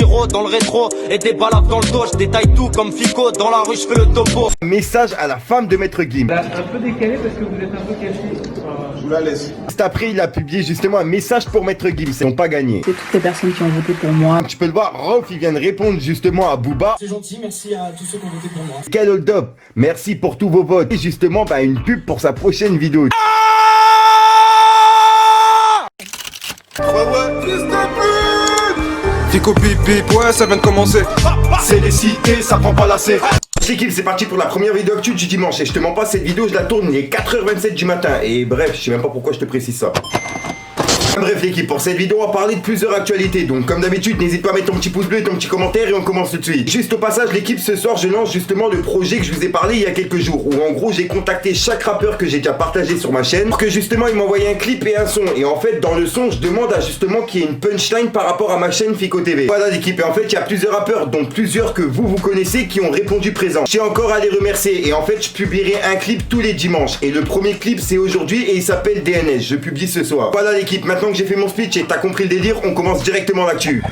Giro dans le rétro et des balades dans le dos. Je détaille tout comme Fico, dans la rue je fais le topo. Message à la femme de Maître Gims. Un peu décalé parce que vous êtes un peu caché. Je vous la laisse. Juste après, il a publié justement un message pour Maître Gims. Ils n'ont pas gagné. C'est toutes les personnes qui ont voté pour moi. Tu peux le voir, Rolf, il vient de répondre justement à Booba. C'est gentil, merci à tous ceux qui ont voté pour moi. Quel hold-up. Merci pour tous vos votes. Et justement, une pub pour sa prochaine vidéo. Fico bip bip, ouais, ça vient de commencer. C'est les cités, ça prend pas la C. L'équipe, c'est parti pour la première vidéo actu du dimanche. Et je te mens pas, cette vidéo, je la tourne, il est 4h27 du matin. Et bref, je sais même pas pourquoi je te précise ça. Bref l'équipe, pour cette vidéo on va parler de plusieurs actualités. Donc comme d'habitude n'hésite pas à mettre ton petit pouce bleu et ton petit commentaire et on commence tout de suite. Juste au passage l'équipe, ce soir je lance justement le projet que je vous ai parlé il y a quelques jours. Où en gros j'ai contacté chaque rappeur que j'ai déjà partagé sur ma chaîne pour que justement il m'envoie un clip et un son. Et en fait dans le son je demande à justement qu'il y ait une punchline par rapport à ma chaîne Fico TV. Voilà l'équipe, et en fait il y a plusieurs rappeurs dont plusieurs que vous connaissez qui ont répondu présent. J'ai encore à les remercier et en fait je publierai un clip tous les dimanches. Et le premier clip c'est aujourd'hui et il s'appelle DNS, je publie ce soir. Voilà l'équipe, maintenant que j'ai fait mon speech et t'as compris le délire, on commence directement l'actu.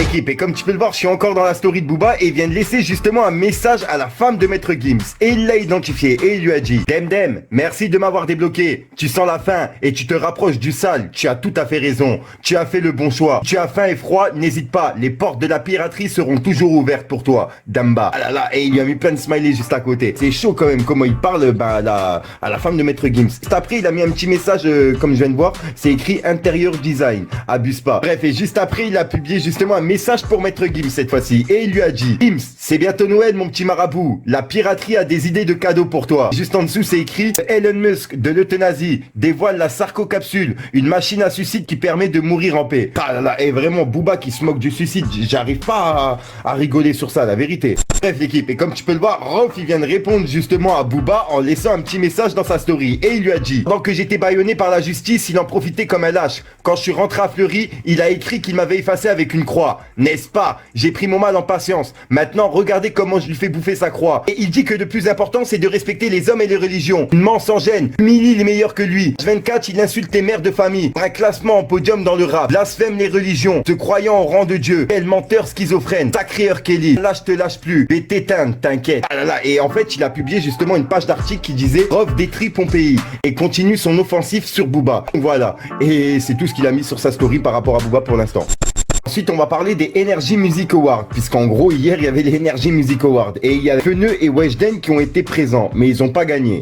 Équipe, et comme tu peux le voir, je suis encore dans la story de Booba et il vient de laisser justement un message à la femme de Maître Gims. Et il l'a identifié et il lui a dit: Dem, merci de m'avoir débloqué. Tu sens la faim et tu te rapproches du sale. Tu as tout à fait raison. Tu as fait le bon choix. Tu as faim et froid, n'hésite pas. Les portes de la piraterie seront toujours ouvertes pour toi. Damba. Ah là là, et il lui a mis plein de smileys juste à côté. C'est chaud quand même comment il parle à la femme de Maître Gims. Juste après, il a mis un petit message comme je viens de voir. C'est écrit intérieur design. Abuse pas. Bref, et juste après, il a publié justement un message pour Maître Gims cette fois-ci. Et il lui a dit: Gims, c'est bientôt Noël mon petit marabout. La piraterie a des idées de cadeaux pour toi. Juste en dessous c'est écrit: Elon Musk de l'euthanasie dévoile la sarcocapsule, une machine à suicide qui permet de mourir en paix. Ah là là, et vraiment Booba qui se moque du suicide, j'arrive pas à rigoler sur ça, la vérité. Bref l'équipe, et comme tu peux le voir, Rolf il vient de répondre justement à Booba en laissant un petit message dans sa story. Et il lui a dit: pendant que j'étais bâillonné par la justice, il en profitait comme un lâche. Quand je suis rentré à Fleury, il a écrit qu'il m'avait effacé avec une croix. N'est-ce pas? J'ai pris mon mal en patience. Maintenant, regardez comment je lui fais bouffer sa croix. Et il dit que le plus important, c'est de respecter les hommes et les religions. Une ment sans gêne. Humilie les meilleurs que lui. 24, il insulte les mères de famille. Un classement en podium dans le rap. Blasphème les religions. Te croyant au rang de Dieu. Quel menteur schizophrène. Sacré R. Kelly. Là, je te lâche plus. Vais t'éteindre, t'inquiète. Ah là là. Et en fait, il a publié justement une page d'article qui disait: Rof détruit Pompéi. Et continue son offensif sur Booba. Voilà. Et c'est tout ce qu'il a mis sur sa story par rapport à Booba pour l'instant. Ensuite, on va parler des Energy Music Awards, puisqu'en gros, hier, il y avait les Energy Music Awards. Et il y a Feneux et Weshden qui ont été présents, mais ils n'ont pas gagné.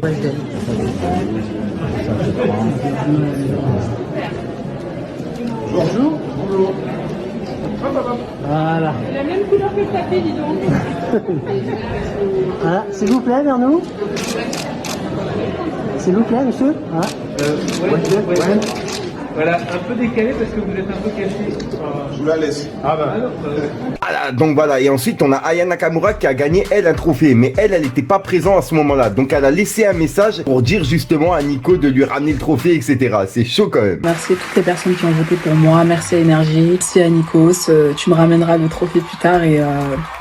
Bonjour. Bonjour. Voilà. La même couleur que le tapis, dis donc. Voilà, s'il vous plaît, vers nous. S'il vous plaît, monsieur. Voilà. Voilà, un peu décalé parce que vous êtes un peu caché. Je vous la laisse. Voilà, donc voilà, et ensuite on a Aya Nakamura qui a gagné elle un trophée, mais elle n'était pas présente à ce moment-là, donc elle a laissé un message pour dire justement à Nico de lui ramener le trophée, etc. C'est chaud quand même. Merci à toutes les personnes qui ont voté pour moi. Merci à Énergie. Merci à Nikos. Tu me ramèneras le trophée plus tard et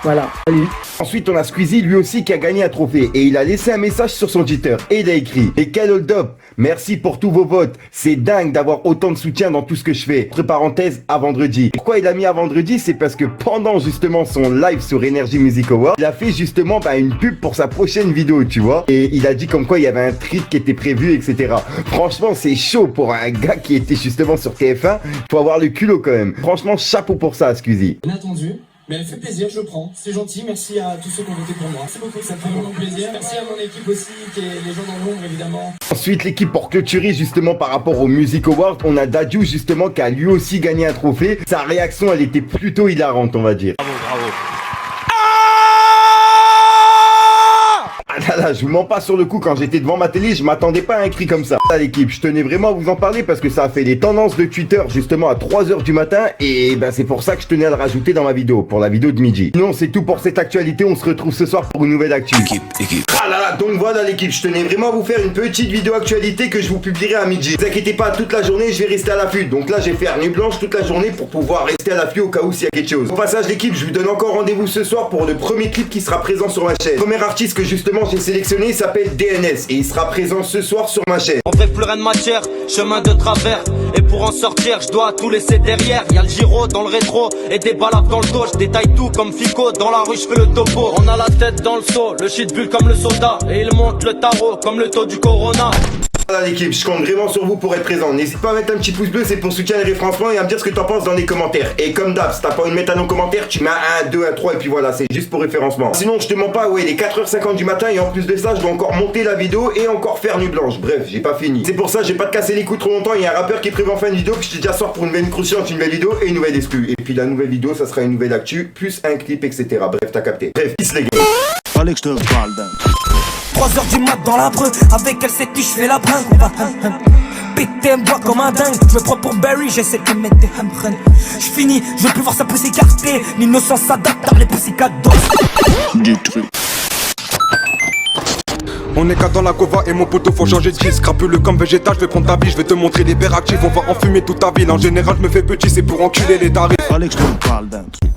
voilà. Salut. Ensuite on a Squeezie lui aussi qui a gagné un trophée et il a laissé un message sur son Twitter et il a écrit: et quel hold-up, merci pour tous vos votes, c'est dingue d'avoir autant de soutien dans tout ce que je fais. Entre parenthèses, à vendredi. Pourquoi il a mis à vendredi? C'est parce que pendant justement son live sur Energy Music Award, il a fait justement une pub pour sa prochaine vidéo, tu vois, et il a dit comme quoi il y avait un treat qui était prévu, etc. Franchement c'est chaud pour un gars qui était justement sur TF1, faut avoir le culot quand même. Franchement chapeau pour ça Squeezie. Inattendu, mais elle fait plaisir, je le prends. C'est gentil, merci à tous ceux qui ont voté pour moi. Merci beaucoup, ça fait vraiment plaisir. Merci à mon équipe aussi, qui est les gens dans l'ombre évidemment. Ensuite l'équipe pour clôturer justement par rapport au Music Award, on a Dadju justement qui a lui aussi gagné un trophée. Sa réaction elle était plutôt hilarante on va dire. Bravo. Ah là, je vous mens pas sur le coup, quand j'étais devant ma télé, je m'attendais pas à un cri comme ça. Là l'équipe, je tenais vraiment à vous en parler parce que ça a fait les tendances de Twitter justement à 3h du matin et c'est pour ça que je tenais à le rajouter dans ma vidéo, pour la vidéo de midi. Sinon c'est tout pour cette actualité, on se retrouve ce soir pour une nouvelle actu. Équipe. Ah là là, donc voilà l'équipe, je tenais vraiment à vous faire une petite vidéo actualité que je vous publierai à midi. Ne vous inquiétez pas, toute la journée je vais rester à l'affût. Donc là je vais faire nuit blanche toute la journée pour pouvoir rester à l'affût au cas où s'il y a quelque chose. Au passage l'équipe, je vous donne encore rendez-vous ce soir pour le premier clip qui sera présent sur ma chaîne. Le premier artiste que justement j'ai sélectionné s'appelle DNS et il sera présent ce soir sur ma chaîne. En vrai plus rien de matière, chemin de travers. Et pour en sortir, je dois tout laisser derrière. Y'a le gyro dans le rétro et des balades dans le dos. Je détaille tout comme Fico, dans la rue je fais le topo. On a la tête dans le seau, le shit bulle comme le soda. Et il monte le tarot comme le taux du corona. Voilà l'équipe, je compte vraiment sur vous pour être présent. N'hésite pas à mettre un petit pouce bleu, c'est pour soutenir les référencements et à me dire ce que t'en penses dans les commentaires. Et comme d'hab, si t'as pas envie de mettre un nom commentaire, tu mets un 2, un 3 et puis voilà, c'est juste pour référencement. Sinon, je te mens pas, ouais, il est 4h50 du matin et en plus de ça, je dois encore monter la vidéo et encore faire nuit blanche. Bref, j'ai pas fini. C'est pour ça, j'ai pas te casser les coups trop longtemps. Il y a un rappeur qui prévoit en fin de vidéo que je te dis à soir pour une nouvelle croustillante, une nouvelle vidéo et une nouvelle exclue. Et puis la nouvelle vidéo, ça sera une nouvelle actu, plus un clip, etc. Bref, t'as capté. Bref, peace les gars. Fallait que je te parle d'un 3h du mat dans la breu, avec elle c'est qui je fais la bringue. On va péter moi comme un dingue. Je me prends pour Barry, j'essaie de mettre des hamrun. J'finis, je veux plus voir sa pousse écartée. L'innocence s'adapte à les pussycats du truc. On est qu'à dans la cova et mon poteau faut changer de disque. Crapule comme végétal, je vais prendre ta vie, je vais te montrer les hyperactifs. On va enfumer toute ta ville, en général je me fais petit, c'est pour enculer les tarifs. Fallait que je te parle d'un truc.